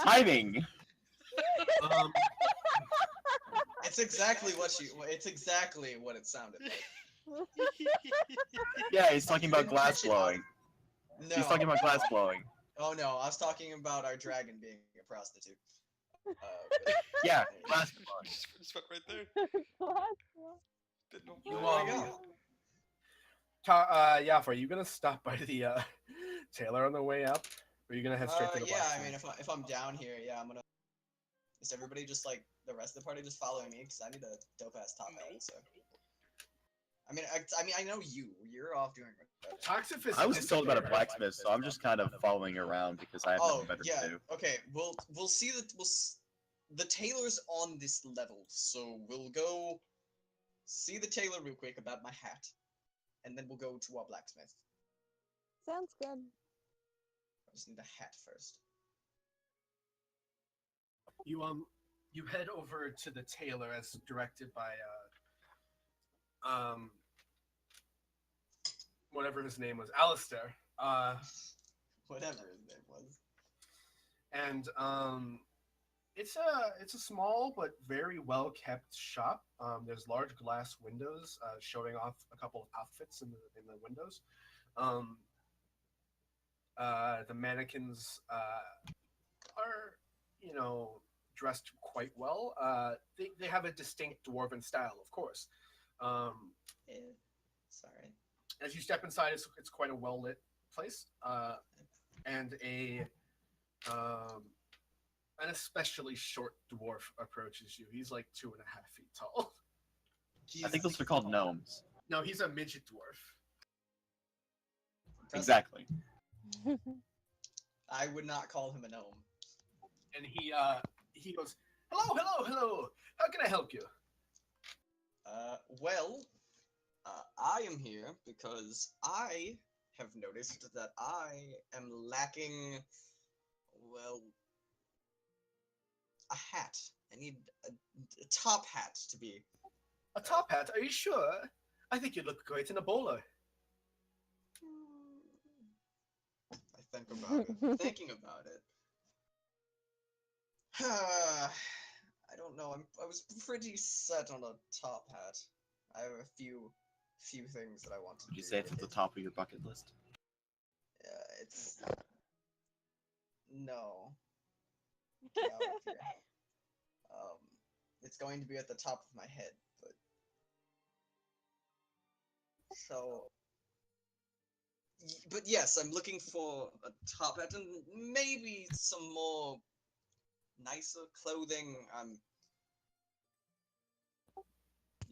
Timing. Um, It's exactly what you. It's exactly what it sounded like. Yeah, he's talking You about didn't glass catch it on- blowing. No. He's talking about glass blowing. Oh no, I was talking about our dragon being a prostitute. Yeah, Anyway. glass blowing. Just went right there. Didn't know. You, There we go. Yaffa, are you gonna stop by the tailor on the way up? Or are you gonna head straight to the Yeah, I blacksmith? mean, if I'm down here, yeah, I'm gonna. Is everybody just like the rest of the party just following me? Because I need a dope ass top hat. So. I know you. You're off doing. Toxifist I was told about a disappeared. blacksmith, so I'm just kind of following around because I have Oh nothing better yeah. to do. Okay. We'll see that the tailor's on this level, so we'll go see the tailor real quick about my hat, and then we'll go to our blacksmith. Sounds good. I just need a hat first. You head over to the tailor as directed by whatever his name was, Alistair. Whatever his name was. And it's a small but very well kept shop. There's large glass windows showing off a couple of outfits in the windows. The mannequins are, dressed quite well. They have a distinct dwarven style, of course. Sorry. As you step inside, it's quite a well lit place, and an especially short dwarf approaches you. He's like 2.5 feet tall. I think those are called gnomes. No, he's a midget dwarf. Exactly. I would not call him a gnome. And he goes, hello. How can I help you? Well, I am here because I have noticed that I am lacking, well, a hat. I need a top hat to be. A top hat? Are you sure? I think you'd look great in a bowler. I think about it. Thinking about it. I don't know. I was pretty set on a top hat. I have a few things that I want to Would you do say it's at with the it. top of your bucket list? It's no. Get out of here. It's going to be at the top of my head, but so. But yes, I'm looking for a top hat and maybe some more nicer clothing.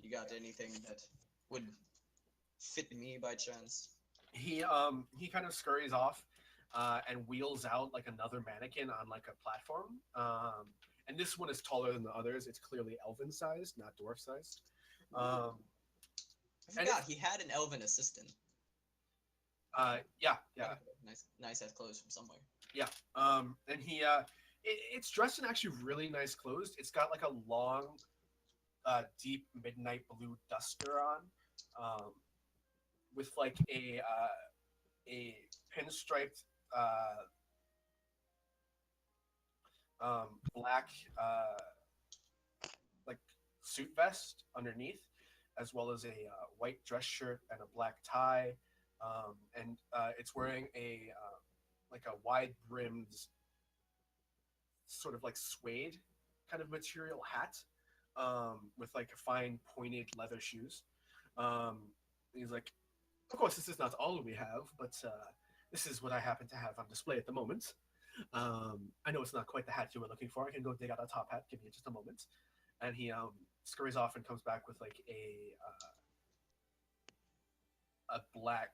You got anything that would fit me by chance? He kind of scurries off and wheels out like another mannequin on like a platform. And this one is taller than the others. It's clearly elven sized, not dwarf sized. I forgot he had an elven assistant. Yeah. Nice ass clothes from somewhere. Yeah. And it's dressed in actually really nice clothes. It's got like a long, deep midnight blue duster on, with like a pinstriped black like suit vest underneath, as well as a white dress shirt and a black tie. And it's wearing a like a wide brimmed sort of like suede kind of material hat, with like fine pointed leather shoes. He's like, of course, this is not all we have, but this is what I happen to have on display at the moment. I know it's not quite the hat you were looking for. I can go dig out a top hat. Give me just a moment. And he scurries off and comes back with like a black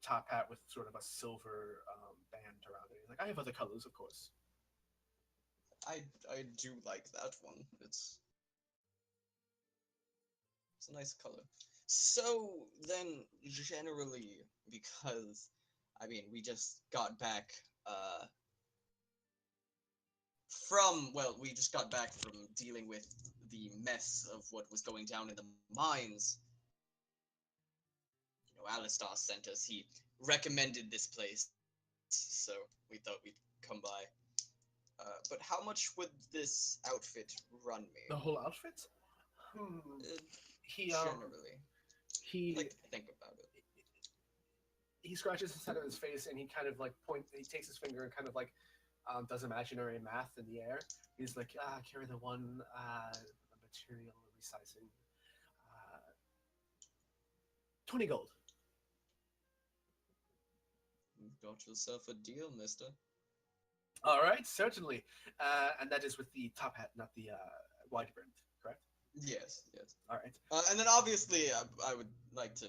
top hat with sort of a silver band around it. He's like, I have other colors, of course. I do like that one. It's a nice color. So then, generally, because I mean, we just got back we just got back from dealing with the mess of what was going down in the mines. You know, Alistar sent us. He recommended this place, so we thought we'd come by. But but how much would this outfit run me? The whole outfit? He Generally, he like to think about it. he scratches his head on his face and he kind of like he takes his finger and kind of like does imaginary math in the air. He's like, carry the one material resizing. 20 gold. You've got yourself a deal, mister. All right, certainly. And that is with the top hat, not the wide brimmed, correct? Yes, yes. All right. And then obviously, I would like to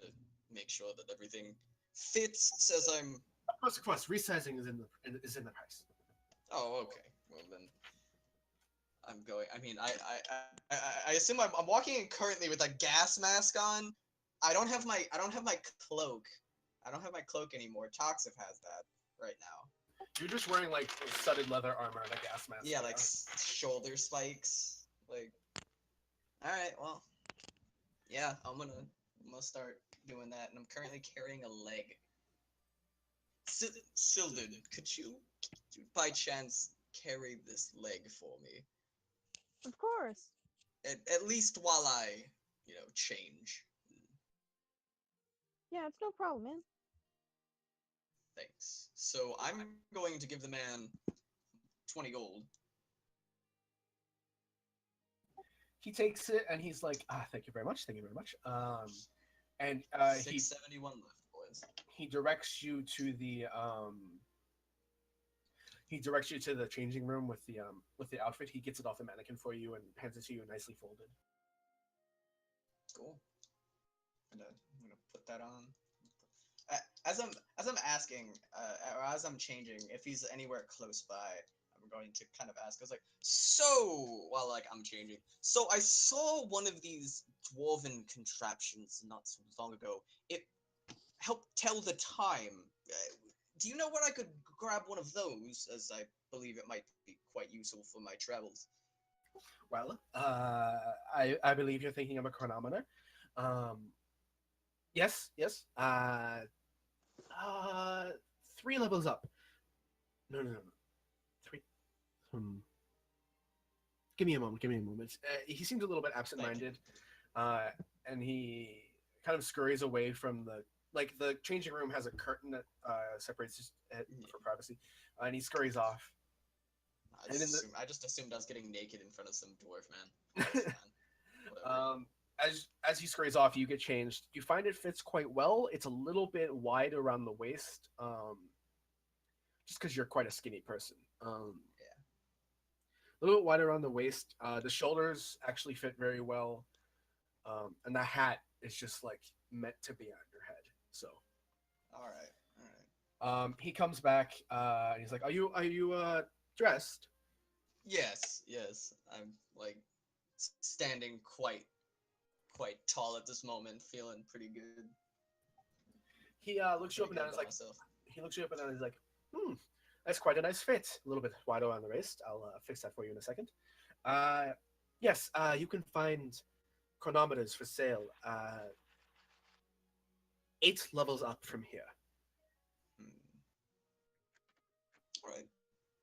make sure that everything fits as I'm. Of course. Resizing is in the price. Oh, okay. Well then, I'm going. I mean, I assume I'm walking in currently with a gas mask on. I don't have my cloak. I don't have my cloak anymore. Toxic has that right now. You're just wearing like studded leather armor and a gas mask. Yeah, like shoulder spikes. Like, all right, well, yeah, I'm gonna start doing that, and I'm currently carrying a leg. Sildon, could you by chance carry this leg for me? Of course. At least while I, change. Yeah, it's no problem, man. Thanks. So I'm going to give the man 20 gold. He takes it and he's like, thank you very much. And 671 left, boys. he directs you to the changing room with the outfit. He gets it off the mannequin for you and hands it to you nicely folded. Cool. I'm gonna put that on. As I'm asking, or as I'm changing, if he's anywhere close by, I'm going to kind of ask. I was like, so while I'm changing, so I saw one of these dwarven contraptions not so long ago. It helped tell the time. Do you know where I could grab one of those? As I believe it might be quite useful for my travels. Well, I believe you're thinking of a chronometer. Yes. 3 levels up. No. 3. Give me a moment. He seems a little bit absent-minded, and he kind of scurries away from the changing room has a curtain that separates it for privacy, and he scurries off. I just assumed I was getting naked in front of some dwarf man. As he scurries off, you get changed. You find it fits quite well. It's a little bit wide around the waist, just because you're quite a skinny person. A little bit wide around the waist. The shoulders actually fit very well, and the hat is just like meant to be on your head. So, all right. He comes back and he's like, "Are you dressed?" Yes. I'm like standing quite tall at this moment, feeling pretty good. He looks you up and down. He looks you up and down. And he's like, that's quite a nice fit. A little bit wide around the waist. I'll fix that for you in a second. Yes, you can find chronometers for sale. 8 levels up from here. All right.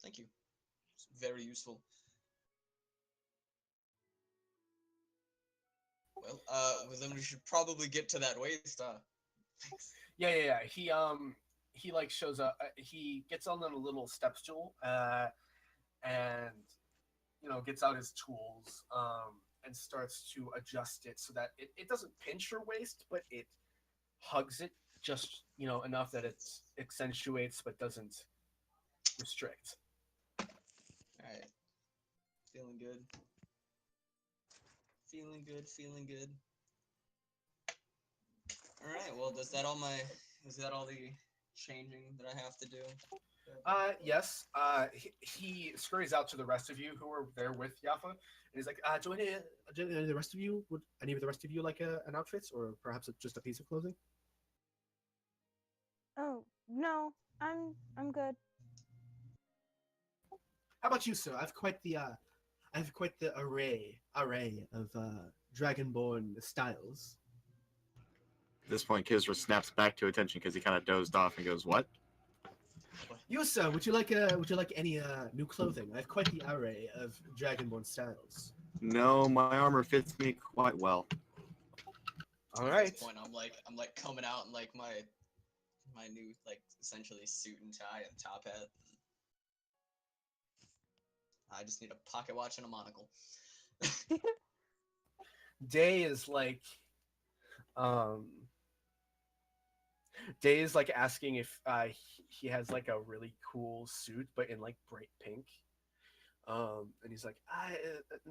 Thank you. It's very useful. Well, then we should probably get to that waist. Yeah. He like shows up. He gets on a little step stool, and gets out his tools, and starts to adjust it so that it doesn't pinch your waist, but it hugs it just enough that it accentuates but doesn't restrict. All right. Feeling good. All right. Well, is that all the changing that I have to do? Yes. He scurries out to the rest of you who are there with Yafa, and he's like, "Do any of the rest of you like an outfit, or perhaps just a piece of clothing?" Oh no, I'm good. How about you, sir? I've quite the array of dragonborn styles. At this point, Kizra snaps back to attention because he kind of dozed off and goes, "What?" Yusa, would you like any new clothing? I have quite the array of Dragonborn styles. No, my armor fits me quite well. All At right. this point, I'm like coming out in like my new like essentially suit and tie and top hat. I just need a pocket watch and a monocle. Day is like, um, Day is like asking if he has like a really cool suit, but in like bright pink. And he's like, I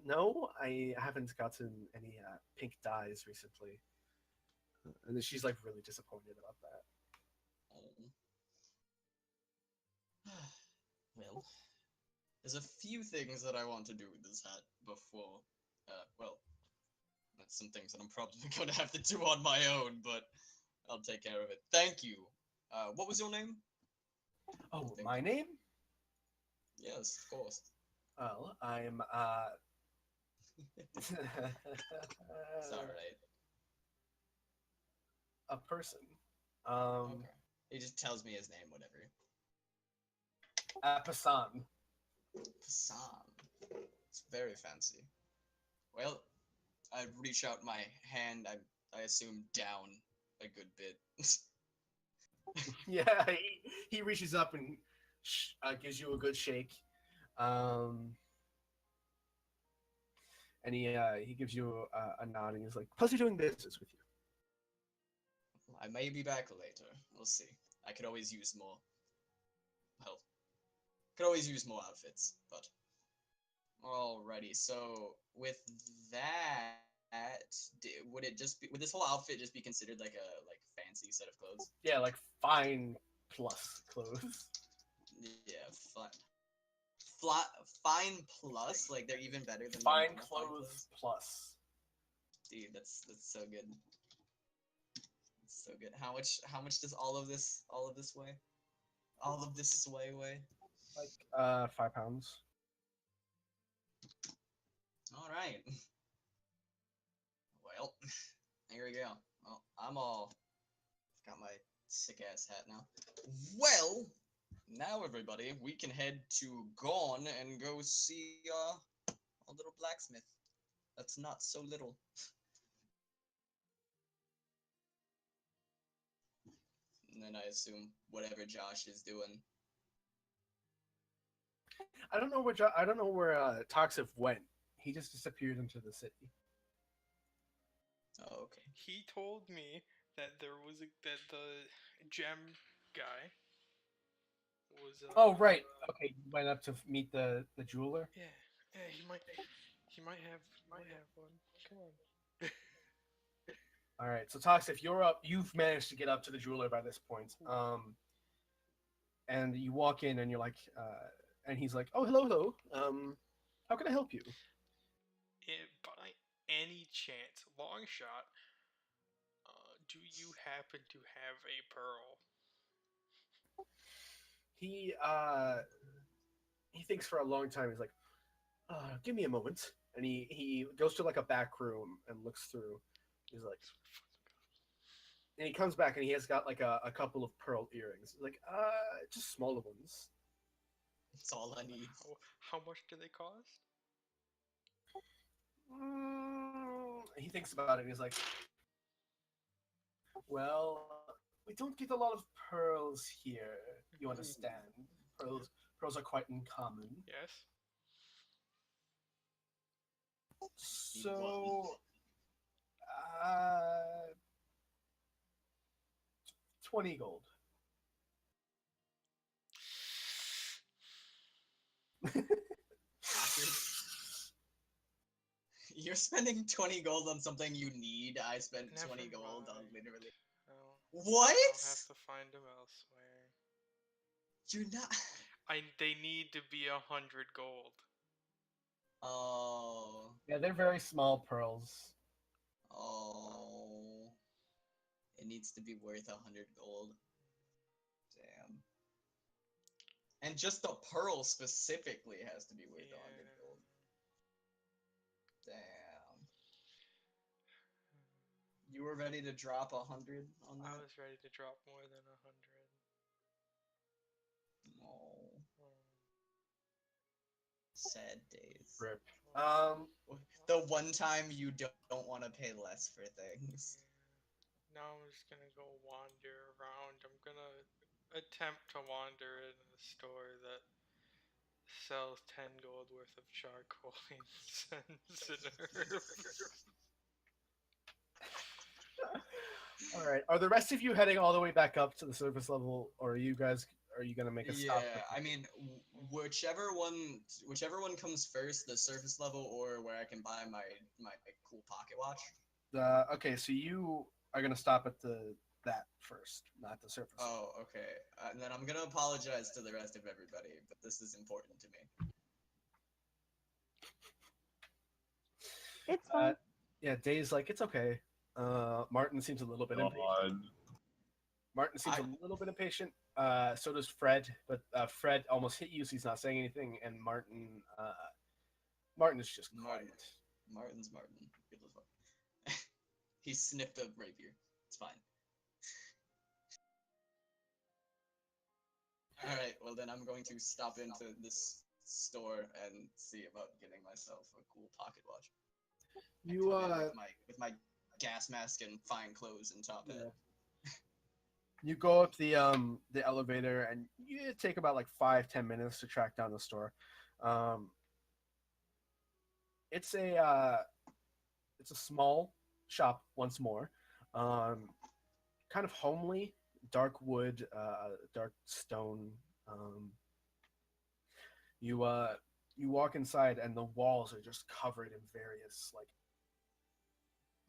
no, I haven't gotten any pink dyes recently. And then she's like really disappointed about that. Well, there's a few things that I want to do with this hat before. Well, that's some things that I'm probably going to have to do on my own, but I'll take care of it. Thank you. What was your name? Oh, my name? Yes, of course. Well, I'm It's alright. a person. Okay. He just tells me his name, whatever. Pasan. Passam. It's very fancy. Well, I reach out my hand, I assume down a good bit. Yeah, he reaches up and gives you a good shake. And he gives you a nod and he's like, pleasure doing business with you. I may be back later. We'll see. I could always use more. Well, could always use more outfits, but alrighty. So with that, would this whole outfit just be considered like a fancy set of clothes? Yeah, like fine plus clothes. Yeah, fine plus, like they're even better than Fine normal clothes plus. Dude, that's so good. That's so good. How much does all of this weigh? All of this weigh? Like 5 pounds. All right. Well, here we go. Well, I'm all got my sick ass hat now. Well, now everybody, we can head to Gone and go see a little blacksmith. That's not so little. And then I assume whatever Josh is doing. I don't know where Toxiv went. He just disappeared into the city. Oh, okay. He told me that that the gem guy was. Oh right. Okay, you went up to meet the jeweler. Yeah, yeah. He might have one. Come on. All right. So Toxiv, you're up. You've managed to get up to the jeweler by this point. And you walk in and you're like, and he's like, oh hello. How can I help you? If by any chance, long shot, do you happen to have a pearl? He thinks for a long time. He's like, give me a moment. And he goes to like a back room and looks through. He's like, and he comes back and he has got like a couple of pearl earrings. He's like, just smaller ones. That's all I need. How much do they cost? He thinks about it and he's like, well, we don't get a lot of pearls here. You understand? Pearls are quite uncommon. Yes. So, 20 gold. You're spending 20 gold on something you need. I spent Never 20 gold on mind. literally. What? What? I'll have to find them elsewhere. You're not. They need to be 100 gold. Oh. Yeah, they're very small pearls. Oh. It needs to be worth 100 gold. Damn. And just the pearl specifically has to be worth 100 gold. Damn. You were ready to drop 100 on that? I was ready to drop more than 100. Oh, sad days. Rip. The one time you don't want to pay less for things. Now I'm just gonna go wander around. I'm gonna attempt to wander in a store that sells 10 gold worth of charcoal incense and herbs. All right. Are the rest of you heading all the way back up to the surface level, or are you gonna make a stop? Yeah, I mean, whichever one comes first, the surface level or where I can buy my cool pocket watch. Okay, so you are gonna stop at that first, not the surface. Oh, okay. And then I'm gonna apologize to the rest of everybody, but this is important to me. It's fine. Yeah, Dave's like, it's okay. Martin seems a little bit impatient. Martin seems a little bit impatient. So does Fred, but Fred almost hit you, so he's not saying anything. And Martin is just quiet. Martin's Martin. Good as fuck. He sniffed a rapier. It's fine. All right. Well, then I'm going to stop into this store and see about getting myself a cool pocket watch. You with my gas mask and fine clothes and top hat. You go up the elevator, and you take about like 5-10 minutes to track down the store. It's a small shop once more, kind of homely, dark wood, dark stone. You walk inside, and the walls are just covered in various like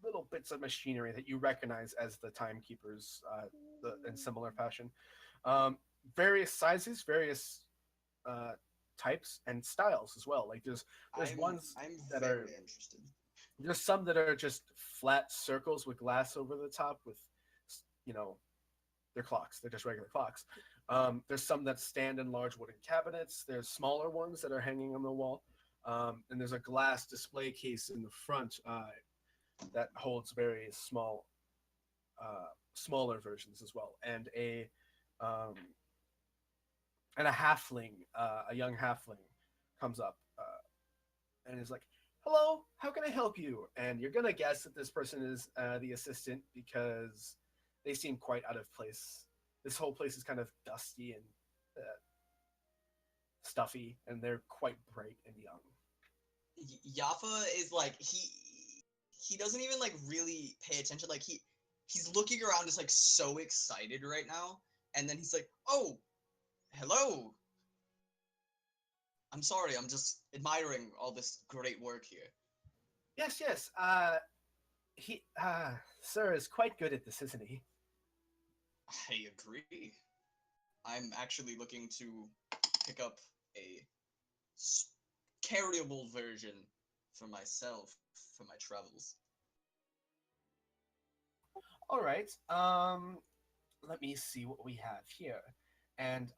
little bits of machinery that you recognize as the timekeepers, in similar fashion. Various sizes, various types and styles as well. Like there's ones that are interested. There's some that are just flat circles with glass over the top with, they're clocks. They're just regular clocks. There's some that stand in large wooden cabinets. There's smaller ones that are hanging on the wall. And there's a glass display case in the front that holds very smaller versions as well. And a halfling, a young halfling, comes up and is like, "Hello, how can I help you?" And you're gonna guess that this person is the assistant because they seem quite out of place. This whole place is kind of dusty and stuffy, and they're quite bright and young. Yafa is like he doesn't even like really pay attention. Like he's looking around just like so excited right now, and then he's like, "Oh, hello. I'm sorry, I'm just admiring all this great work here." Yes. He, sir, is quite good at this, isn't he? I agree. I'm actually looking to pick up a carryable version for myself for my travels. All right. Let me see what we have here. And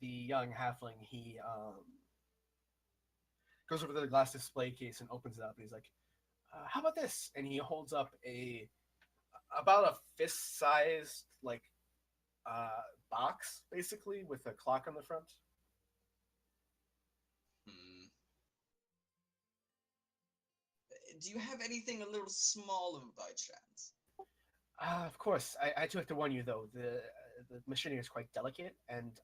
the young halfling, he goes over to the glass display case and opens it up, and he's like, "How about this?" And he holds up about a fist-sized like box, basically, with a clock on the front. Do you have anything a little smaller by chance? Of course. I do have to warn you, though. The machinery is quite delicate, and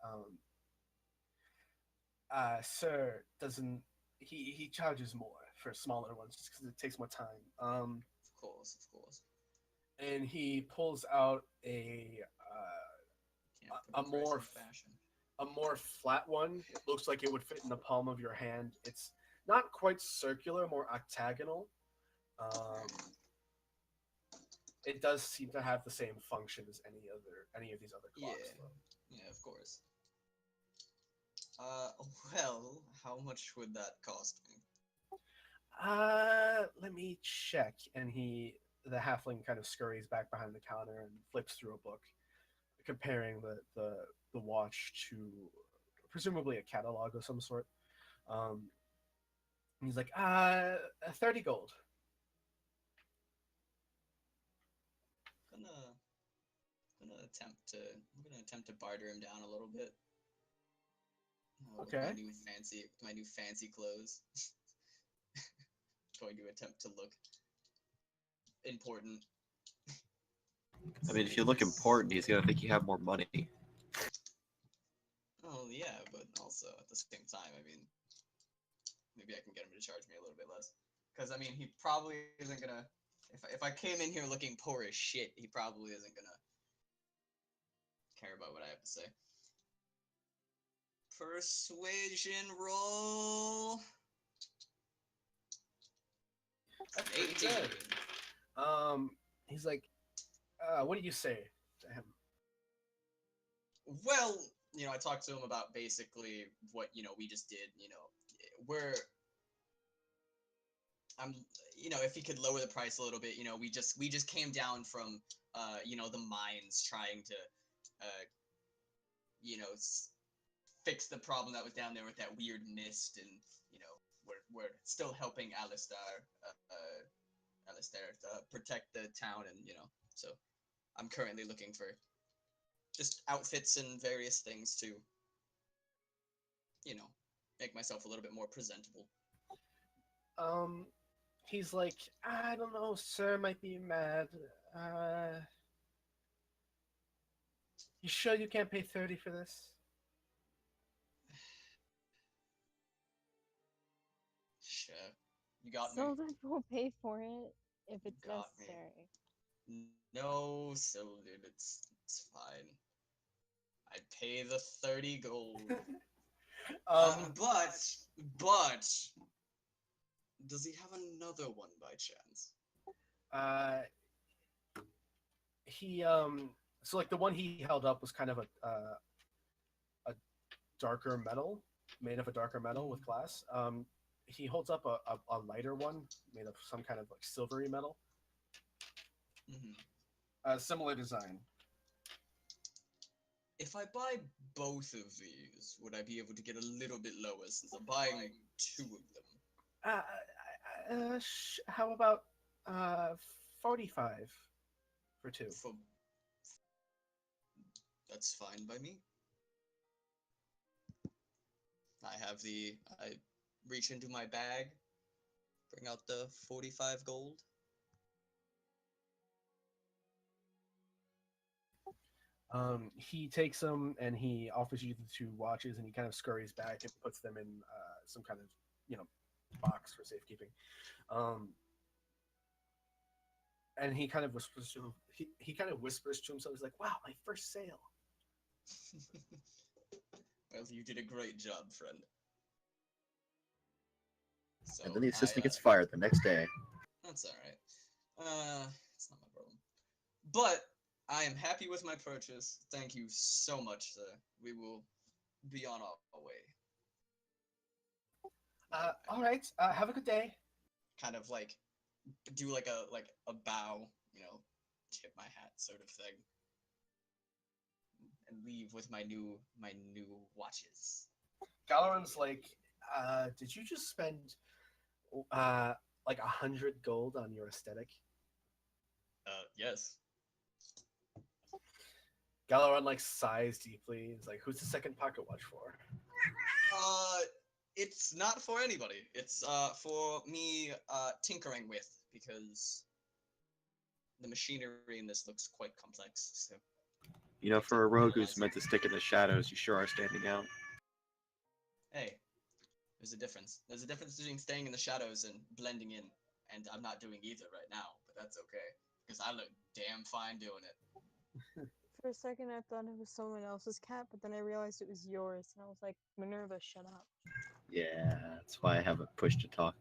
sir doesn't. He charges more for smaller ones just because it takes more time. Of course. And he pulls out a more flat one. It looks like it would fit in the palm of your hand. It's not quite circular, more octagonal. It does seem to have the same function as any of these other clocks. Yeah, of course. Well, how much would that cost me? Let me check. And the halfling kind of scurries back behind the counter and flips through a book, comparing the watch to presumably a catalog of some sort. And he's like, 30 gold. I'm gonna attempt to barter him down a little bit. With Okay. my new fancy clothes. Going to attempt to look important. I mean, if you look important, he's gonna think you have more money. Oh yeah, but also at the same time, I mean, maybe I can get him to charge me a little bit less. Because I mean, he probably isn't gonna. If I came in here looking poor as shit, he probably isn't gonna care about what I have to say. Persuasion roll. That's pretty 18. good. He's like, what do you say to him? Well, I talked to him about basically what we just did. We're I'm if he could lower the price a little bit. We just came down from the mines trying to fix the problem that was down there with that weird mist, and we're still helping Alistair protect the town, and so I'm currently looking for just outfits and various things to make myself a little bit more presentable. He's like, I don't know, sir might be mad. You sure you can't pay 30 for this? Sure, you got me. Sylvan will pay for it if it's Got me. necessary. No, Sylvan, it's fine. I'd pay the 30 gold. But does he have another one by chance? Uh, he so like the one he held up was kind of a darker metal, made of a darker metal with glass. He holds up a lighter one made of some kind of like silvery metal. Similar design. If I buy both of these, would I be able to get a little bit lower since I'm buying 2 of them? How about 45 for 2? That's fine by me. I reach into my bag, bring out the 45 gold. He takes them and he offers you the 2 watches, and he kind of scurries back and puts them in some kind of box for safekeeping. And he kind of whispers to him. He kind of whispers to himself. He's like, "Wow, my first sale." Well, you did a great job, friend. So And then the assistant gets fired the next day. That's all right. It's not my problem. But I am happy with my purchase. Thank you so much, sir. We will be on our way. All right. Have a good day. Kind of like do like a bow, tip my hat sort of thing, and leave with my new watches. Galaran's like, did you just spend like 100 gold on your aesthetic? Yes. Galaran like sighs deeply. He's like, who's the second pocket watch for? It's not for anybody. It's for me tinkering with, because the machinery in this looks quite complex. So For a rogue who's meant to stick in the shadows, you sure are standing out. hey, there's a difference. There's a difference between staying in the shadows and blending in, and I'm not doing either right now, but that's okay, because I look damn fine doing it. For a second, I thought it was someone else's cat, but then I realized it was yours, and I was like, Minerva, shut up. Yeah, that's why I have a push to talk.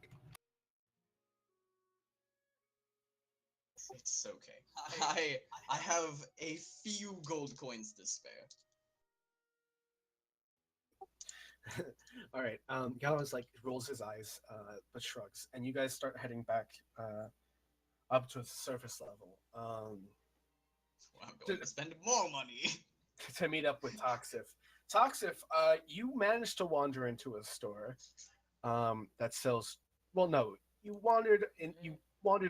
It's okay. I have a few gold coins to spare. All right. Galaran's like rolls his eyes, but shrugs, and you guys start heading back up to the surface level. Well, I'm going to spend more money. To meet up with Toxif. Toxif, you managed to wander into a store that sells. Well, no, you wandered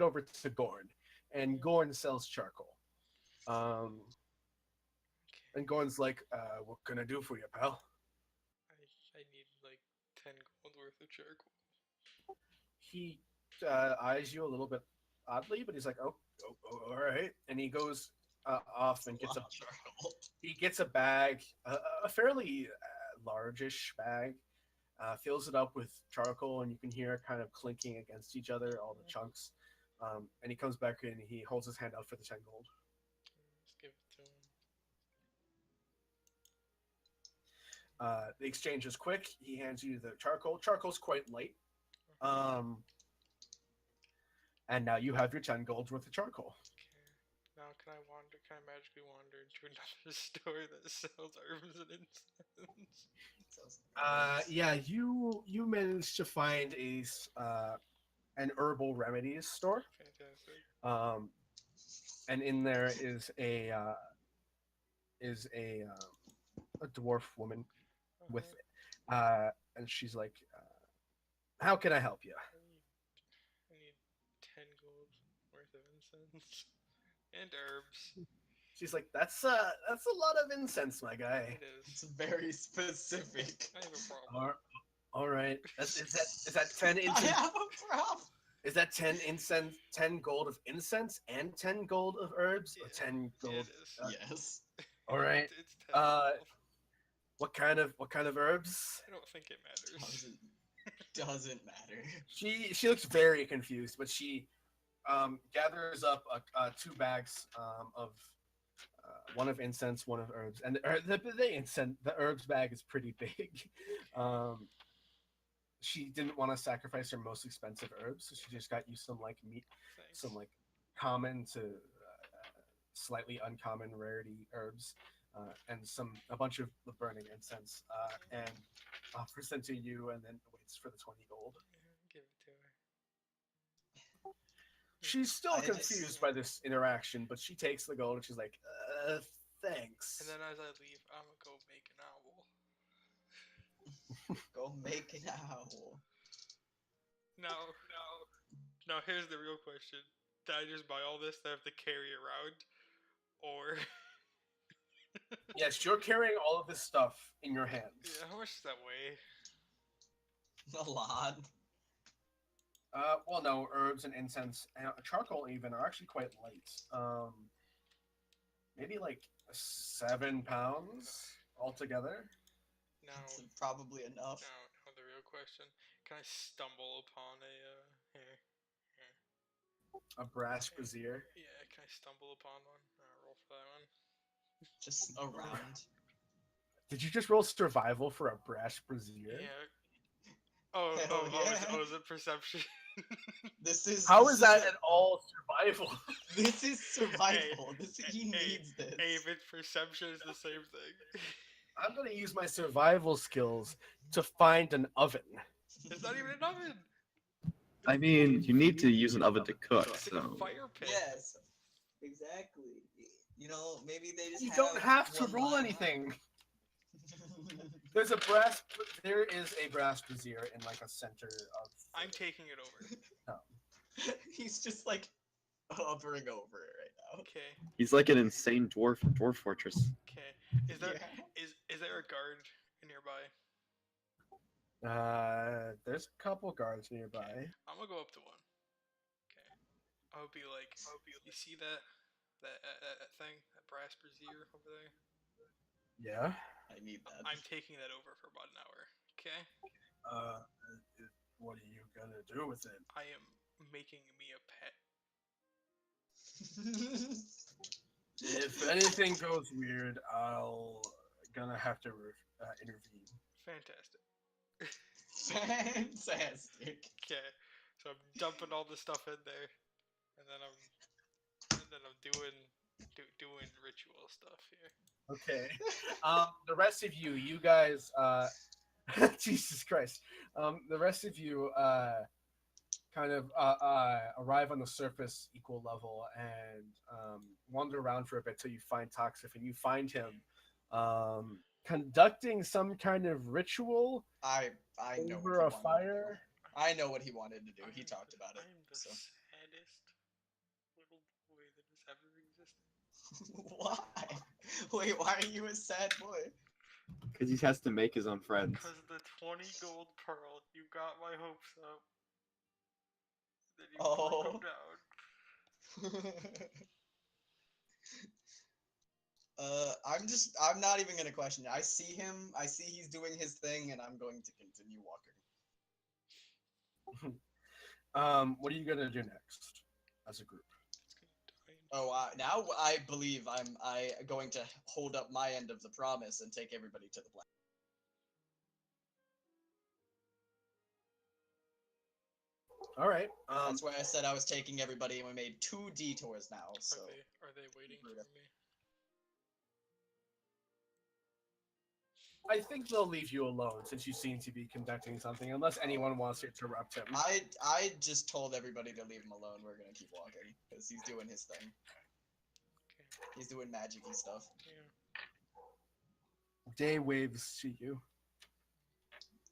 over to Gorn, and Gorn sells charcoal. And Gorn's like, "What can I do for you, pal?" I of charcoal. He eyes you a little bit oddly, but he's like, oh, all right, and he goes off and gets a Charcoal. he gets a bag, a fairly largish bag, fills it up with charcoal, and you can hear it kind of clinking against each other, all the chunks. And he comes back and he holds his hand out for the 10 gold. Just give it to him. The exchange is quick. He hands you the charcoal. Charcoal's quite light. And now you have your 10 golds worth of charcoal. Okay. Now can I wander? Can I magically wander into another store that sells herbs and incense? Yeah, you managed to find an herbal remedies store. Fantastic. And in there is a dwarf woman with and she's like, how can I help you? I need 10 gold worth of incense and herbs. She's like, that's a lot of incense, my guy. It It's is. very specific. I have a problem. All right, is that 10 I incense? have a problem. Is that 10 incense, 10 gold of incense, and 10 gold of herbs, or Yeah, 10 gold? It is. Yes. All right. It's 10 gold. What kind of herbs? I don't think it matters. Doesn't matter. She looks very confused, but she gathers up 2 bags of one of incense, one of herbs, and the herbs bag is pretty big. She didn't want to sacrifice her most expensive herbs, so she just got you some like meat, Thanks. some like common to slightly uncommon rarity herbs, and a bunch of the burning incense, and offers them to you, and then waits for the 20 gold. Yeah, give it to her. She's still I confused by this interaction, but she takes the gold and she's like, thanks. And then as I leave, I'm gonna go make an owl. Go make an owl. Now here's the real question. Did I just buy all this that I have to carry around? Or Yes, you're carrying all of this stuff in your hands. yeah, how much does that weigh? A lot. Well, no, herbs and incense and charcoal even are actually quite light. Maybe like 7 pounds altogether. Now, It's probably enough. now the real question. Can I stumble upon here? A brass brazier. Yeah, can I stumble upon one? Roll for that one. Just around. Did you just roll survival for a brass brazier? Yeah. Oh, Hell yeah. is it perception? This is. How is that at all survival? This is survival. He needs this. Hey, if it's perception, it's the same thing. I'm gonna use my survival skills to find an oven. It's not even an oven. I mean, you need to use an oven to cook, It's like so. a fire pit. Yes. Exactly. You know, maybe they just. You don't have to one roll line. anything. There is a brass brazier in like a center of. I'm taking it over. He's just like hovering over it right now. Okay. He's like an insane dwarf fortress. Okay. Is there Yeah. is there a guard nearby? There's a couple guards nearby. I'm gonna go up to one. Okay. I would be like, you see that thing, that brass brazier over there? Yeah. I need that. I'm taking that over for about an hour. Okay. What are you gonna do with it? I am making me a pet. If anything goes weird, I'll gonna have to intervene. Fantastic. Fantastic. Okay. So I'm dumping all the stuff in there, and then I'm doing ritual stuff here. Okay. The rest of you guys, Jesus Christ. The rest of you kind of arrive on the surface equal level and wander around for a bit till you find Toxic, and you find him conducting some kind of ritual I know over what a he wanted to do. fire. I know what he wanted to do. He talked about it. I'm the So. saddest little boy that has ever existed. Why? Wait, why are you a sad boy? Because he has to make his own friends. Because the 20 gold pearl, you got my hopes up. Then you broke them down. I'm not even gonna question it. I see him, I see he's doing his thing, and I'm going to continue walking. What are you gonna do next as a group? Oh, now I believe I'm going to hold up my end of the promise and take everybody to the black. All right. That's why I said I was taking everybody, and we made 2 detours now. So Are they waiting for me? I think they'll leave you alone since you seem to be conducting something, unless anyone wants to interrupt him. I just told everybody to leave him alone. We're gonna keep walking because he's doing his thing. Okay. He's doing magic-y stuff. Yeah. Day waves to you.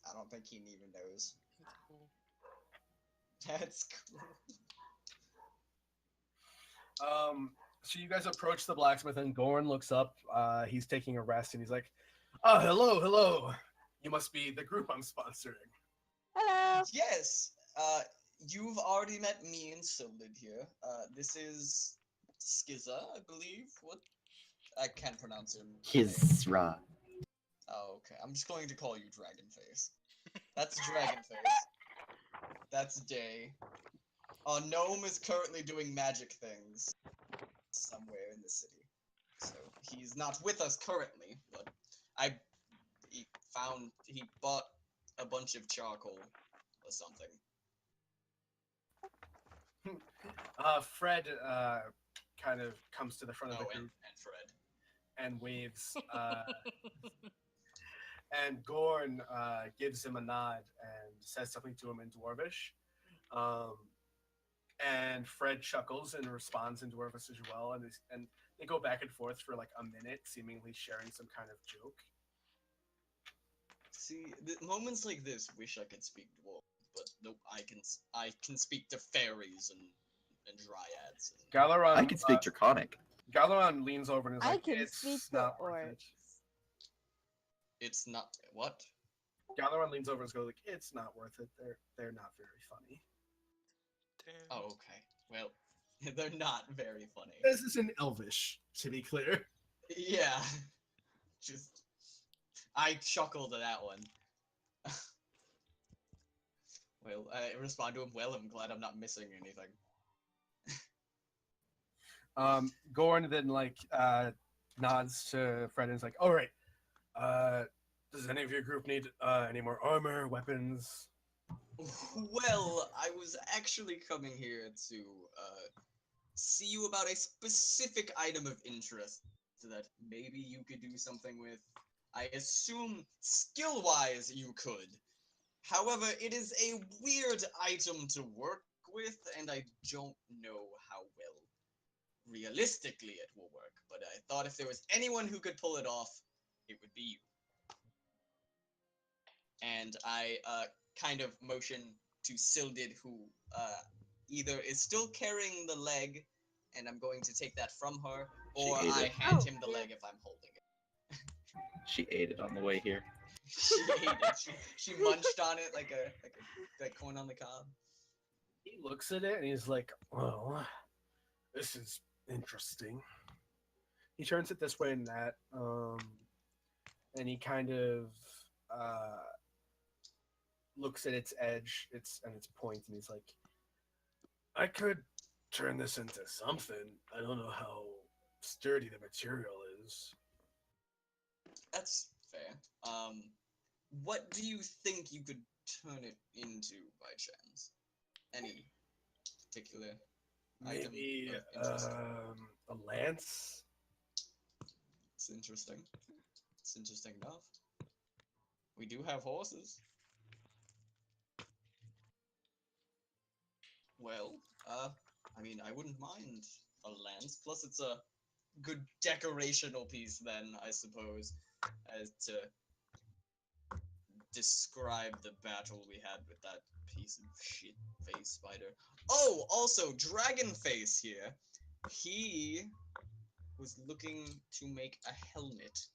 I don't think he even knows. That's cool. That's cool. So you guys approach the blacksmith, and Gorn looks up. He's taking a rest, and he's like, "Oh, hello. You must be the group I'm sponsoring." Hello. Yes. You've already met me and Sildid here. This is Skiza, I believe. What? I can't pronounce him. Hizra. Oh, okay. I'm just going to call you Dragonface. That's Dragonface. That's Day. Gnome is currently doing magic things somewhere in the city. So he's not with us currently, but he bought a bunch of charcoal or something. Fred kind of comes to the front of the group And Fred. and waves. And Gorn gives him a nod and says something to him in Dwarvish. And Fred chuckles and responds in Dwarvish as well, and they go back and forth for like a minute, seemingly sharing some kind of joke. See, moments like this, wish I could speak dwarf, but nope, I can speak to fairies and dryads. Galaron, I can speak Draconic. Galaron leans over and is I like, can "It's speak not the worth orc." it." It's not what? Galaron leans over and goes like, "It's not worth it. They're not very funny." Damn. Oh, okay. Well, they're not very funny. This is in Elvish, to be clear. Yeah. Just, I chuckled at that one. Well, I respond to him, well, I'm glad I'm not missing anything. Gorn then nods to Fred and is like, "All right. Does any of your group need any more armor, weapons?" Well, I was actually coming here to see you about a specific item of interest that maybe you could do something with. I assume skill-wise you could. However, it is a weird item to work with, and I don't know how well realistically it will work. But I thought if there was anyone who could pull it off, it would be you. And I kind of motion to Sildid, who either is still carrying the leg, and I'm going to take that from her, or She ate I it. hand him the leg if I'm holding it. She ate it on the way here. She ate it. She munched on it like corn on the cob. He looks at it and he's like, "Well, this is interesting." He turns it this way and that, and he kind of looks at its edge, its point, and he's like, "I could turn this into something. I don't know how sturdy the material is." That's fair. What do you think you could turn it into by chance? Any particular item Maybe of interest? a lance. It's interesting. It's interesting enough. We do have horses. Well, I mean, I wouldn't mind a lance. Plus, it's a good decorational piece, then, I suppose, as to describe the battle we had with that piece of shit face spider. Oh, also, Dragonface here. He was looking to make a helmet.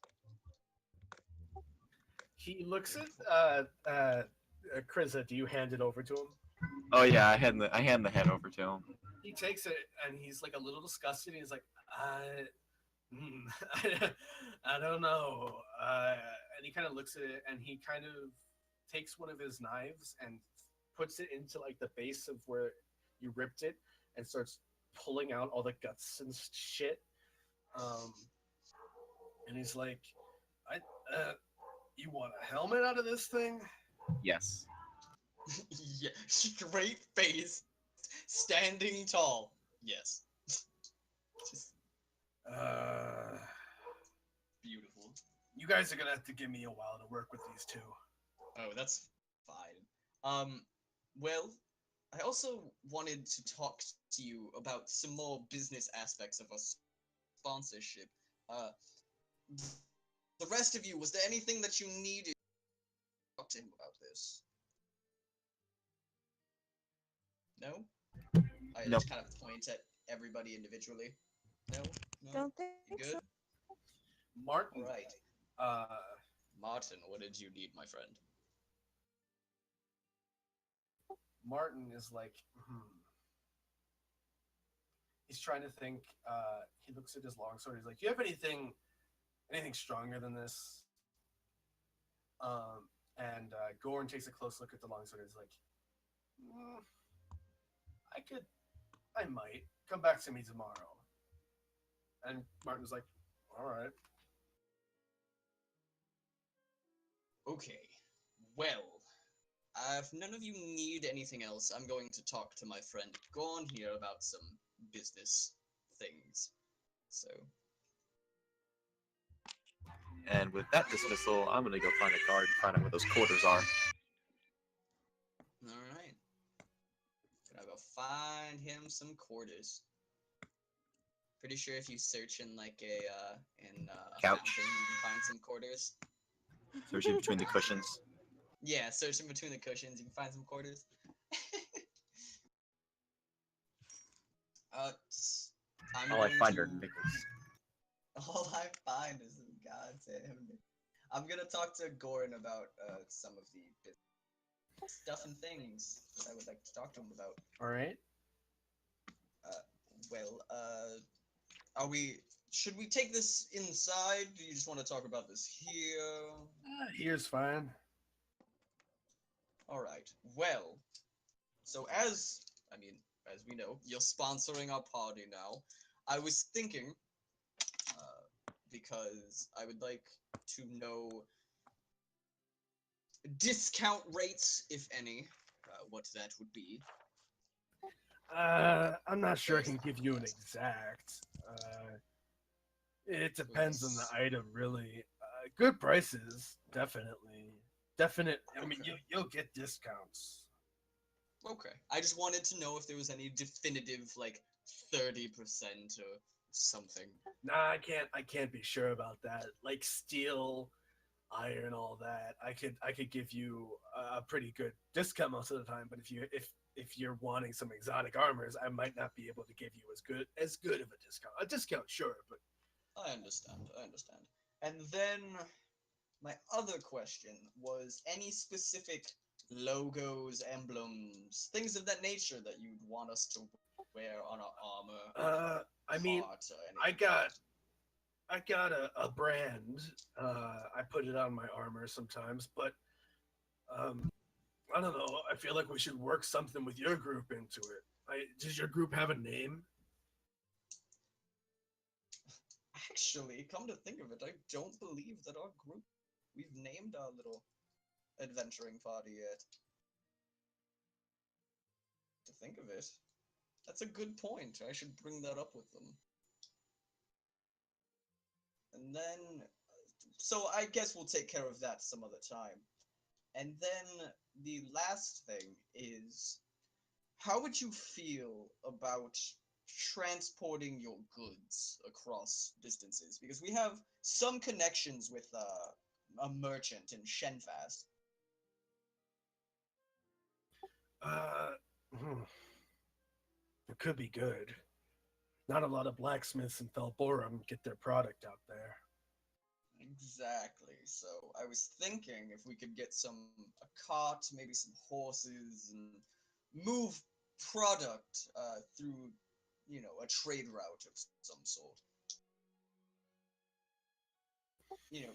He looks at Krisa. Do you hand it over to him? Oh yeah, I hand the head over to him. He takes it and he's like a little disgusted. He's like, I don't know. And he kind of looks at it and he kind of takes one of his knives and puts it into like the base of where you ripped it and starts pulling out all the guts and shit. And he's like, I, you want a helmet out of this thing? Yes. Yeah, straight face, standing tall. Yes. Just Uh, beautiful. you guys are gonna have to give me a while to work with these two. Oh, that's fine. Well, I also wanted to talk to you about some more business aspects of our sponsorship. Uh, the rest of you, was there anything that you needed to talk to him about this? No? I Nope. just kind of point at everybody individually. No? No? Don't You think good? so. Martin, Alright. uh, Martin, what did you need, my friend? Martin is like, He's trying to think. He looks at his longsword. He's like, "Do you have anything stronger than this?" And Gorn takes a close look at the longsword. He's like, I might come back to me tomorrow." And Martin's like, "All right." Okay. Well, if none of you need anything else, I'm going to talk to my friend Gorn here about some business things. So, And with that dismissal, I'm gonna go find a guard and find out where those quarters are. alright. Gonna go find him some quarters. Pretty sure if you search in like a Couch. fountain, you can find some quarters. Searching between the cushions. Yeah, searching between the cushions, you can find some quarters. I'm All I going find to... are nickels. All I find is some goddamn. I'm gonna talk to Goran about some of the stuff and things that I would like to talk to him about. All right. Well, are we? Should we take this inside? Do you just want to talk about this here? Here's fine. All right. Well, so as we know, you're sponsoring our party now. I was thinking, because I would like to know discount rates, if any, what that would be. I'm not sure I can give you an exact. It depends on the item, really. Good prices, definitely. Definite. I mean, Okay. you'll get discounts. Okay. I just wanted to know if there was any definitive, like 30% or something. Nah, I can't be sure about that. Like steel, iron, all that. I could give you a pretty good discount most of the time. But if you're wanting some exotic armors, I might not be able to give you as good of a discount. A discount, sure, but I understand. And then my other question was any specific logos, emblems, things of that nature that you'd want us to wear on our armor. I mean, parts or I anything like got I got a brand. I put it on my armor sometimes, but I don't know. I feel like we should work something with your group into it. Does your group have a name? that. Actually, come to think of it, I don't believe that our group we've named our little adventuring party yet. To think of it. That's a good point. I should bring that up with them. And then, so I guess we'll take care of that some other time. And then the last thing is, how would you feel about transporting your goods across distances? Because we have some connections with a merchant in Shenfast. It could be good. Not a lot of blacksmiths in Felborum get their product out there. Exactly. So I was thinking if we could get a cart, maybe some horses, and move product through, a trade route of some sort.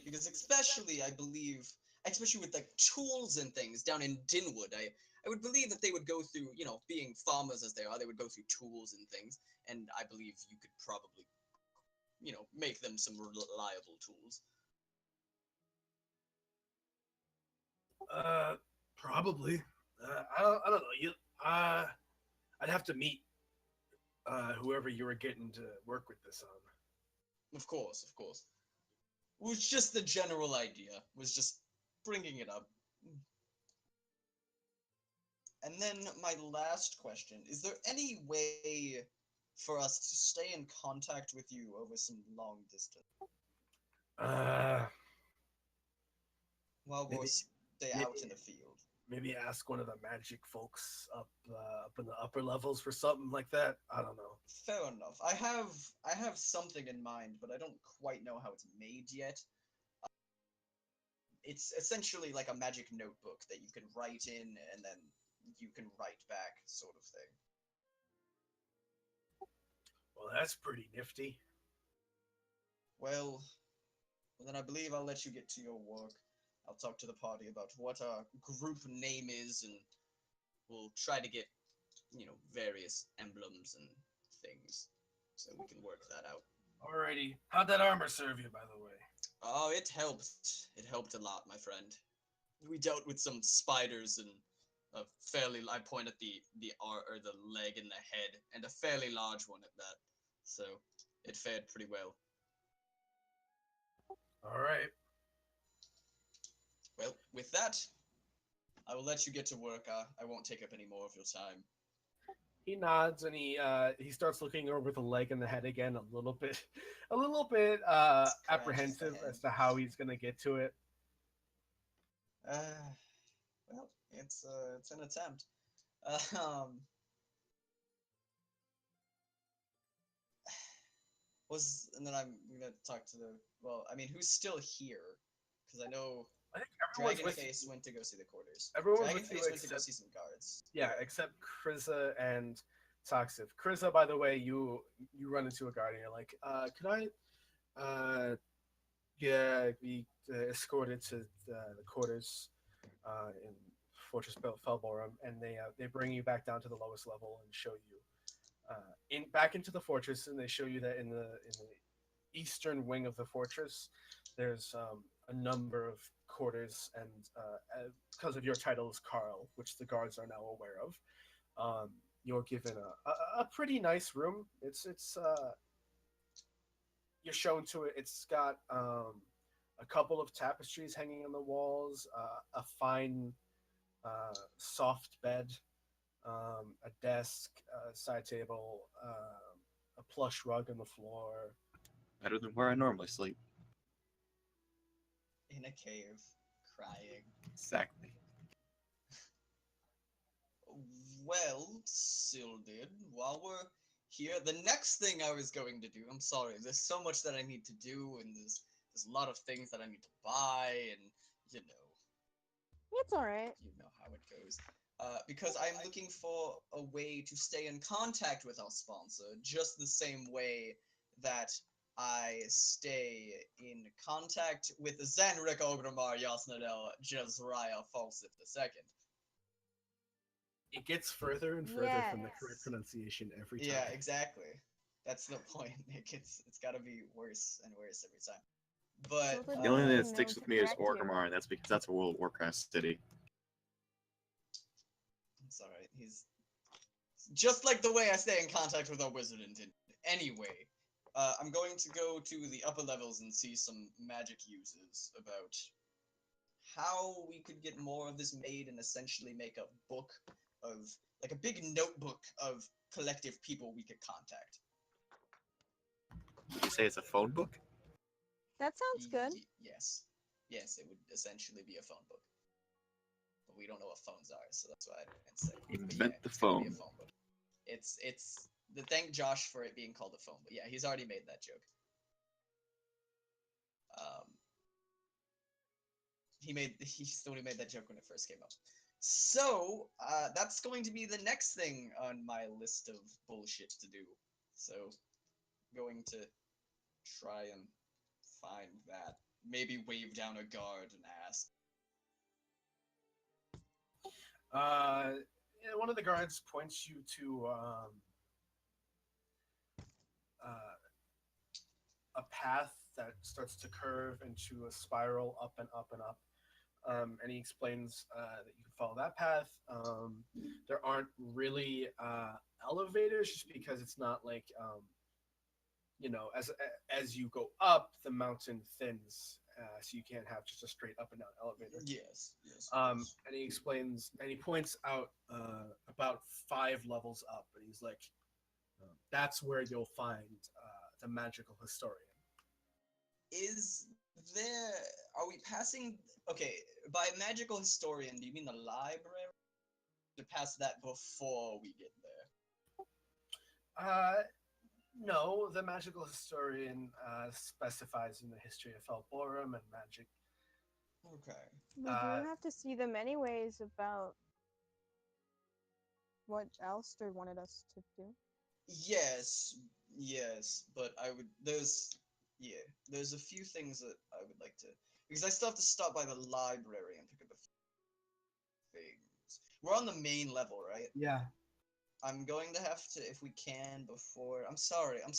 Because especially I believe, especially with like tools and things down in Dinwood, I would believe that they would go through, being farmers as they are, they would go through tools and things, and I believe you could probably, make them some reliable tools. Probably. I don't know. I'd have to meet whoever you were getting to work with this on. Of course, of course. It was just the general idea, was just bringing it up. And then my last question, is there any way for us to stay in contact with you over some long distance Uh, while we're, maybe, say, maybe, out in the field? maybe ask one of the magic folks up in the upper levels for something like that. I don't know. Fair enough. I have something in mind, but I don't quite know how it's made yet. It's essentially like a magic notebook that you can write in and then you can write back, sort of thing. Well, that's pretty nifty. Well, then I believe I'll let you get to your work. I'll talk to the party about what our group name is, and we'll try to get, various emblems and things so we can work that out. Alrighty. How'd that armor serve you, by the way? Oh, it helped. It helped a lot, my friend. We dealt with some spiders and I point at the leg and the head, and a fairly large one at that. So it fared pretty well. All right. Well, with that, I will let you get to work. I won't take up any more of your time. He nods and he starts looking over the leg and the head again, a little bit apprehensive as to how he's gonna get to it. Well, it's an attempt. And then I'm gonna talk to who's still here? Because I know I think everyone's with Dragonface went to go see the quarters. everyone's with you Dragonface went to go except see some guards. yeah, except Kriza and Toxic. Kriza, by the way, you run into a guard and you're like, could I be escorted to the quarters in Fortress Felborum, and they bring you back down to the lowest level and show you back into the fortress, and they show you that in the eastern wing of the fortress, there's a number of quarters, and because of your title as Carl, which the guards are now aware of, you're given a pretty nice room. It's you're shown to it. It's got a couple of tapestries hanging on the walls, a fine soft bed, a desk, a side table, a plush rug on the floor. Better than where I normally sleep. In a cave, crying. Exactly. Well, Sildid, while we're here, the next thing I was going to do, I'm sorry, there's so much that I need to do, and there's a lot of things that I need to buy, and It's alright. you know how it goes. Because I'm looking for a way to stay in contact with our sponsor, just the same way that I stay in contact with Zanrik Ogramar Yasnadel Jezraiah Falsif II. It gets further and further from the correct pronunciation every time. Yeah, exactly. That's the point. It's got to be worse and worse every time. But The only thing that No, sticks to with me is correct you. Orgrimmar, and that's because that's a World of Warcraft city. it's all right. He's just like the way I stay in contact with our wizard intended. Anyway, I'm going to go to the upper levels and see some magic uses about how we could get more of this made and essentially make a book of, like a big notebook of collective people we could contact. Would you say it's a phone book? That sounds good. Yes. Yes, it would essentially be a phone book. But we don't know what phones are, so that's why I didn't say. Invent the it's gonna be a phone. phone book. It's thank Josh for it being called a phone, but yeah, he's already made that joke. he still made that joke when it first came up. So that's going to be the next thing on my list of bullshit to do. So going to try and find that. Maybe wave down a guard and ask. Yeah, one of the guards points you to a path that starts to curve into a spiral up and up and up. And he explains that you can follow that path. There aren't really elevators, just because it's not like as you go up, the mountain thins, so you can't have just a straight up and down elevator. Yes, yes. And he explains, and he points out about 5 levels up, and he's like, "That's where you'll find the magical historian." Is there? Are we passing? Okay, by magical historian, do you mean the library? To pass that before we get there. No, the magical historian specifies in the history of Felborum and magic. Okay. We do have to see them anyways about what Alistair wanted us to do. Yes, yes, but I would. There's a few things that I would like to, because I still have to stop by the library and pick up a few things. We're on the main level, right? Yeah. I'm going to have to, if we can, before. I'm sorry. I'm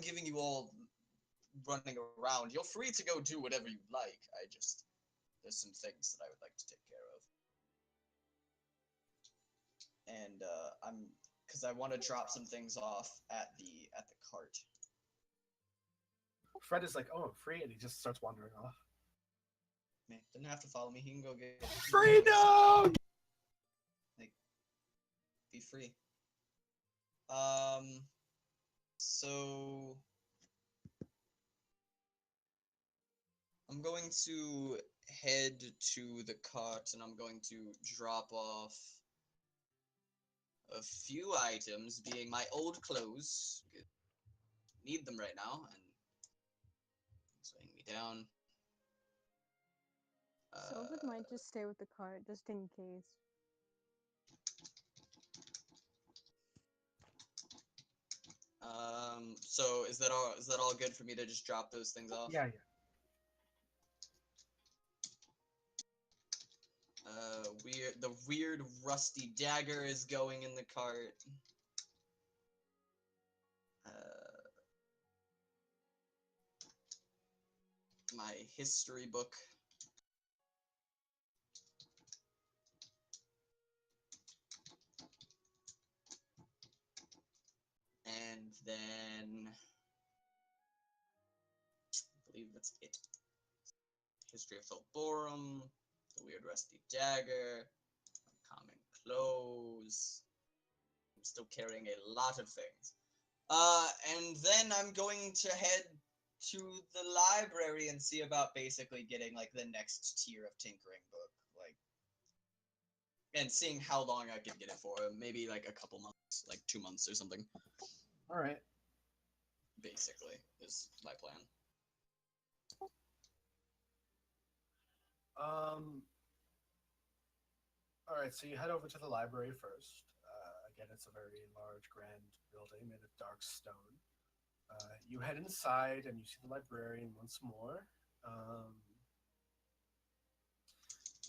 giving you all running around. You're free to go do whatever you like. There's some things that I would like to take care of. And because I want to drop some things off at the cart. Fred is like, "Oh, I'm free," and he just starts wandering off. Man, didn't have to follow me. He can go get Freedom! Like, be free. So I'm going to head to the cart and I'm going to drop off a few items, being my old clothes. Need them right now, and swing me down. Sylvan might just stay with the cart, just in case. So is that all? Is that all good for me to just drop those things off? Yeah. The weird rusty dagger is going in the cart. My history book. And then I believe that's it. History of Felborum, the weird rusty dagger, common clothes. I'm still carrying a lot of things. And then I'm going to head to the library and see about basically getting like the next tier of tinkering book, like, and seeing how long I can get it for. Maybe like a couple months, like 2 months or something. All right. Basically, is my plan. All right. So you head over to the library first. Again, it's a very large, grand building made of dark stone. You head inside and you see the librarian once more.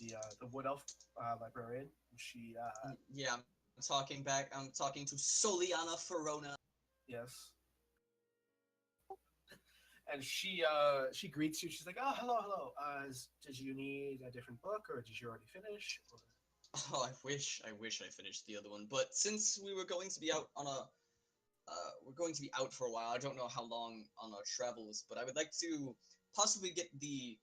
The wood elf librarian. She Yeah, I'm talking back. I'm talking to Soliana Ferona. yes. And she greets you. She's like, "Oh, hello. Did you need a different book, or did you already finish?" Or... Oh, I wish I finished the other one. But since we were going to be out on a, we're going to be out for a while. I don't know how long on our travels, but I would like to possibly get the,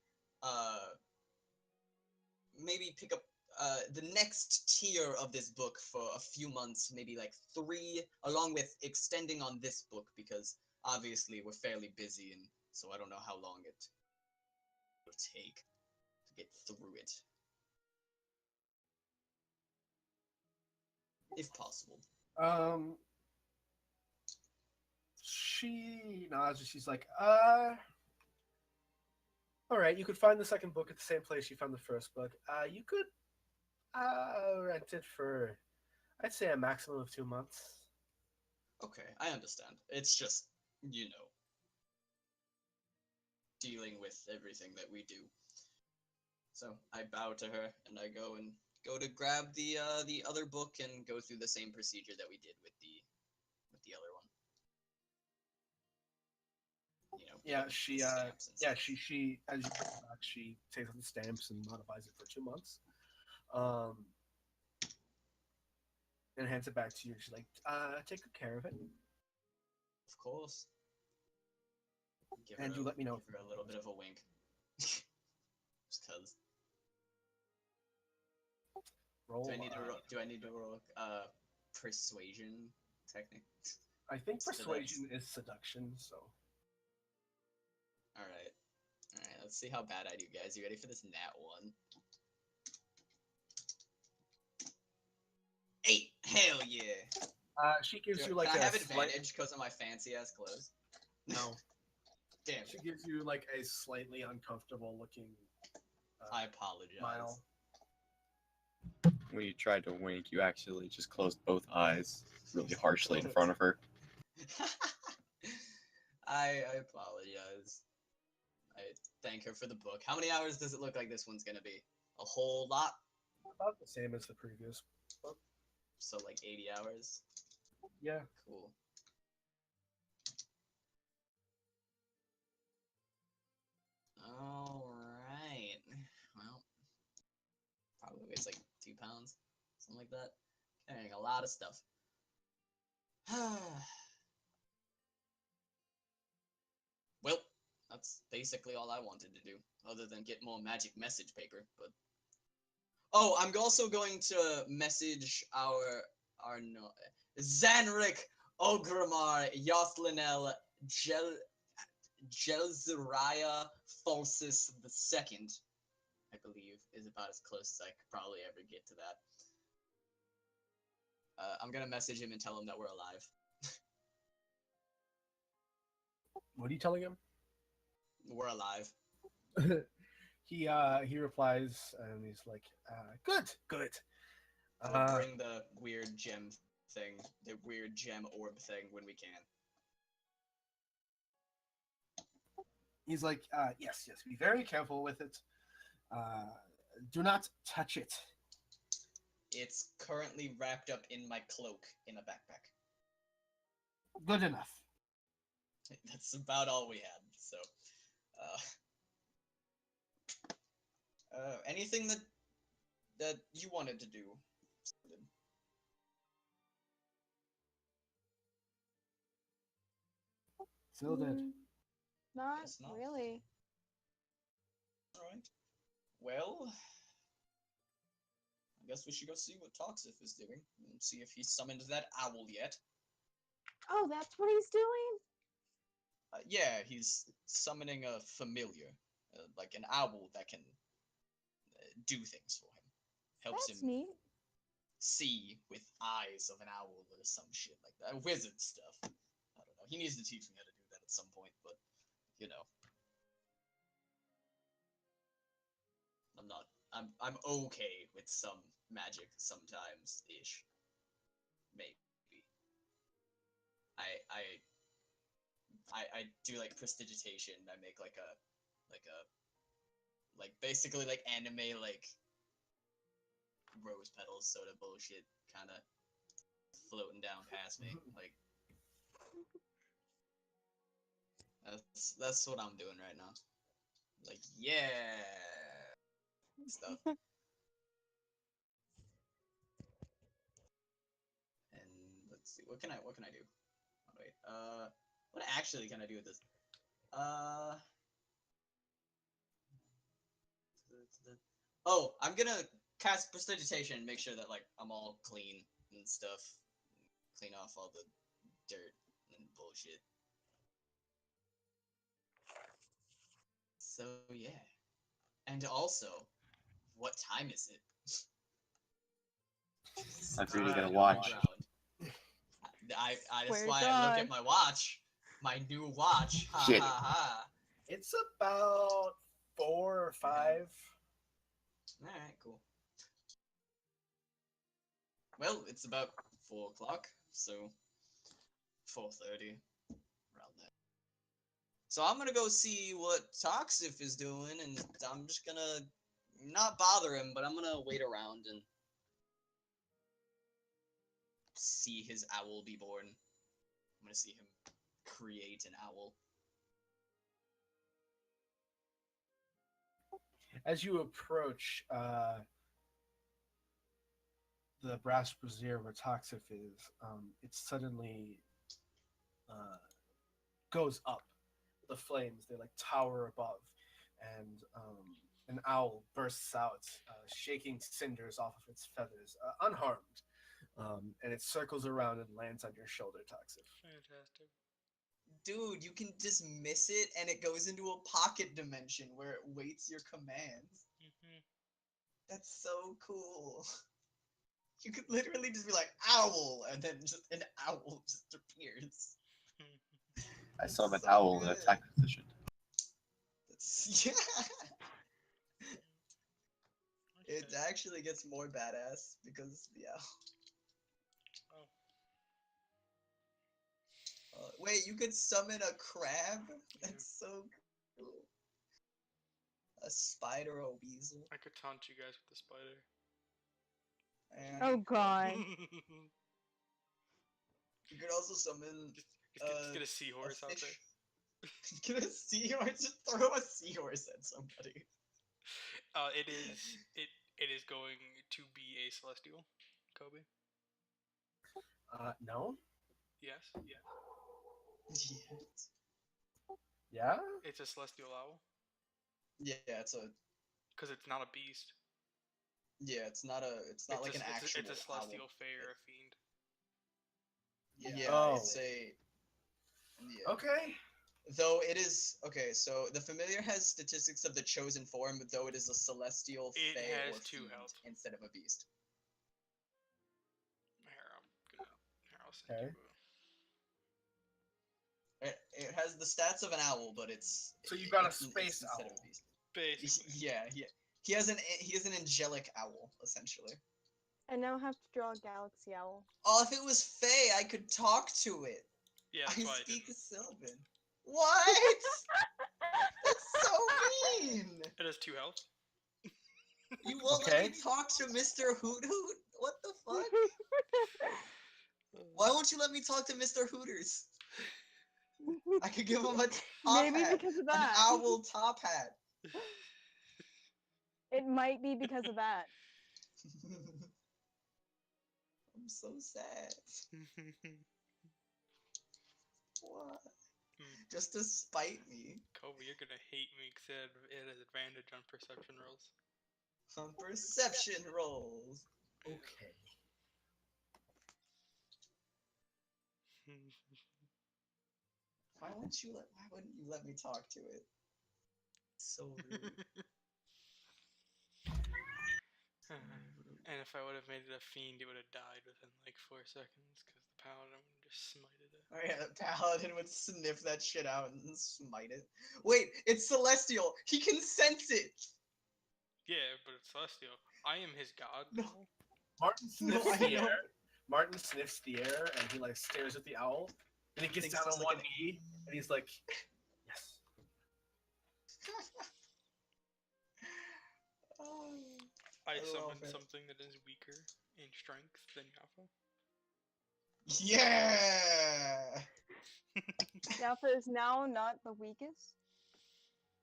maybe pick up the next tier of this book for a few months, maybe like 3, along with extending on this book, because obviously we're fairly busy, and so I don't know how long it will take to get through it. If possible. She nods and she's like, All right, you could find the second book at the same place you found the first book. You could rent it for, I'd say, a maximum of 2 months. Okay, I understand. It's just, dealing with everything that we do. So I bow to her and I go to grab the other book and go through the same procedure that we did with the other one. Yeah, put she the stamps and stuff. she as you put it back, she takes out the stamps and modifies it for 2 months. And hands it back to you. She's like, take good care of it. Of course. Give And her you let me know. Give her a little bit of a wink. Just cause. Roll. Do I need to roll persuasion technique? I think So that's- persuasion is seduction, so. Alright. Let's see how bad I do, guys. You ready for this nat 1? 8! Hell yeah! She gives Do- you like Can I have slight- advantage because of my fancy ass clothes? No. Damn. She gives you like a slightly uncomfortable looking I apologize. smile. When you tried to wink, you actually just closed both eyes really harshly in front of her. I apologize. I thank her for the book. How many hours does it look like this one's gonna be? A whole lot? About the same as the previous book. So like 80 hours? Yeah. Cool. Alright. Well, probably weighs like 2 pounds. Something like that. Carrying a lot of stuff. Well, that's basically all I wanted to do, other than get more magic message paper, but... Oh, I'm also going to message our no... Zanric Ogrimmar Yothlinel Jelzariah Falsis II, I believe, is about as close as I could probably ever get to that. I'm gonna message him and tell him that we're alive. What are you telling him? We're alive. He replies and he's like, good. We'll bring the weird gem thing, the weird gem orb thing when we can. He's like, yes, be very careful with it. Do not touch it. It's currently wrapped up in my cloak in a backpack. Good enough. That's about all we had, so... anything that you wanted to do? Still dead. Not Guess not. really. Alright. Well... I guess we should go see what Toxif is doing, and see if he's summoned that owl yet. Oh, that's what he's doing? Yeah, he's summoning a familiar, like an owl that can do things for him. Helps That's him neat. see with eyes of an owl or some shit like that. Wizard stuff. I don't know. He needs to teach me how to do that at some point, but, I'm okay with some magic sometimes-ish. Maybe. I do like prestidigitation. I make basically like anime like rose petals sort of bullshit kind of floating down past me. Like that's what I'm doing right now. Like yeah stuff. And let's see, what can I do? Oh, wait, what actually can I do with this? Oh, I'm gonna cast prestidigitation and make sure that like I'm all clean and stuff. Clean off all the dirt and bullshit. So yeah. And also, what time is it? That's really gonna On the watch. ground. That's Swear why to I look God. at my watch. My new watch. Ha Shit. ha ha. It's about 4 or 5. All right, cool. Well, it's about 4 o'clock, so 4:30, around there. So I'm gonna go see what Toxif is doing, and I'm just gonna not bother him, but I'm gonna wait around and see his owl be born. I'm gonna see him create an owl. As you approach the brass brazier where Toxif is, it suddenly goes up. The flames, they like tower above, and an owl bursts out, shaking cinders off of its feathers, unharmed. And it circles around and lands on your shoulder, Toxif. Fantastic. Dude, you can just miss it, and it goes into a pocket dimension where it waits your commands. Mm-hmm. That's so cool. You could literally just be like, owl, and then just an owl just appears. I saw an So owl in good. attack position. That's, yeah. It Okay. actually gets more badass because, yeah. Oh. Wait, you could summon a crab? Yeah. That's so cool. A spider or a weasel. I could taunt you guys with the spider. And Oh god. you could also summon Just get a seahorse a out fish. there. Get a seahorse. Just throw a seahorse at somebody. It is going to be a celestial, Kobe. No? Yes. Yeah? It's a celestial owl Yeah, it's a. because it's not a beast. Yeah, it's not like an actual. It's a celestial owl. fae or a fiend. Yeah, Oh. it's a. Yeah. Okay. Though it is okay, so the familiar has statistics of the chosen form, though it is a celestial It fae has or 2 fiend health. instead of a beast. I'll send Okay. you. It has the stats of an owl, but it's So you got a it's space instead owl. of a beast. Basically. Yeah. He has an angelic owl essentially. I now have to draw a galaxy owl. Oh, if it was fae, I could talk to it. Yeah, I that's why I speak didn't. Sylvan. What? That's so mean. It has 2 health. You won't let Okay. me talk to Mr. Hoot Hoot? What the fuck? Why won't you let me talk to Mr. Hooters? I could give him a top Maybe hat. because of An that. owl top hat. It might be because of that. I'm so sad. What? Just to spite me. Kobe, you're gonna hate me because it has advantage on perception rolls. On perception rolls. Okay. Why wouldn't you let me talk to it? So rude. And if I would have made it a fiend, it would have died within like 4 seconds because the paladin would have just smited it. Oh yeah, the paladin would sniff that shit out and smite it. Wait, it's celestial. He can sense it. Yeah, but it's celestial. I am his god. No. Martin No, sniffs I the know. air. Martin sniffs the air and he like stares at the owl. And he gets Thinks down it's on like one knee and he's like, yes. Oh, I love summoned it. something that is weaker in strength than Yafa. yeah. Alpha is now not the weakest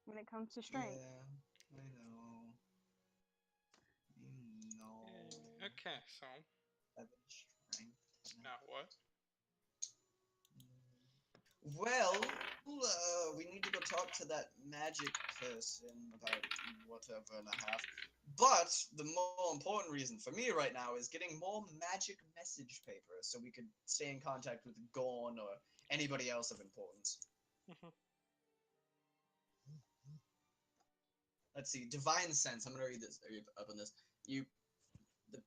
when it comes to strength. Yeah, I know. Okay, so 7 strength. now what? Well, we need to go talk to that magic person about whatever and a half. But the more important reason for me right now is getting more magic message paper so we could stay in contact with Gorn or anybody else of importance. Let's see, divine sense. I'm gonna read this. Are you up on this? The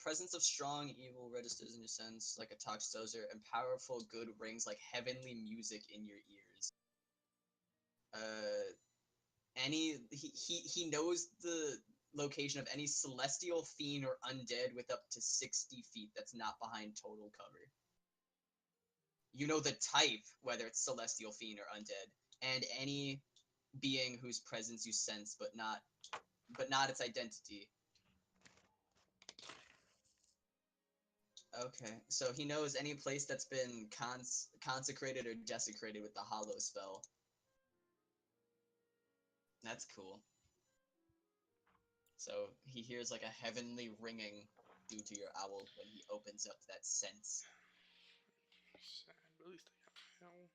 presence of strong evil registers in your sense like a toxdozer, and powerful good rings like heavenly music in your ears. he knows the location of any celestial fiend or undead with up to 60 feet that's not behind total cover. You know the type, whether it's celestial fiend or undead, and any being whose presence you sense, but not its identity. Okay, so he knows any place that's been consecrated or desecrated with the Hollow spell. That's cool. So he hears like a heavenly ringing due to your owl when he opens up that sense. Sad, but at least I have hell.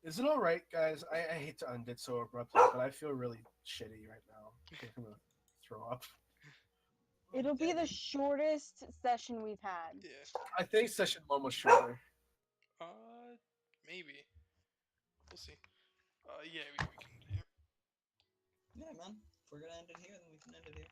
Is it all right, guys? I hate to end it so abruptly, but I feel really shitty right now. I think I'm gonna throw up. It'll be the shortest session we've had. Yeah. I think session 1 was shorter. Maybe. We'll see. Yeah, we can. Yeah, man. If we're gonna end it here, then we can end it here.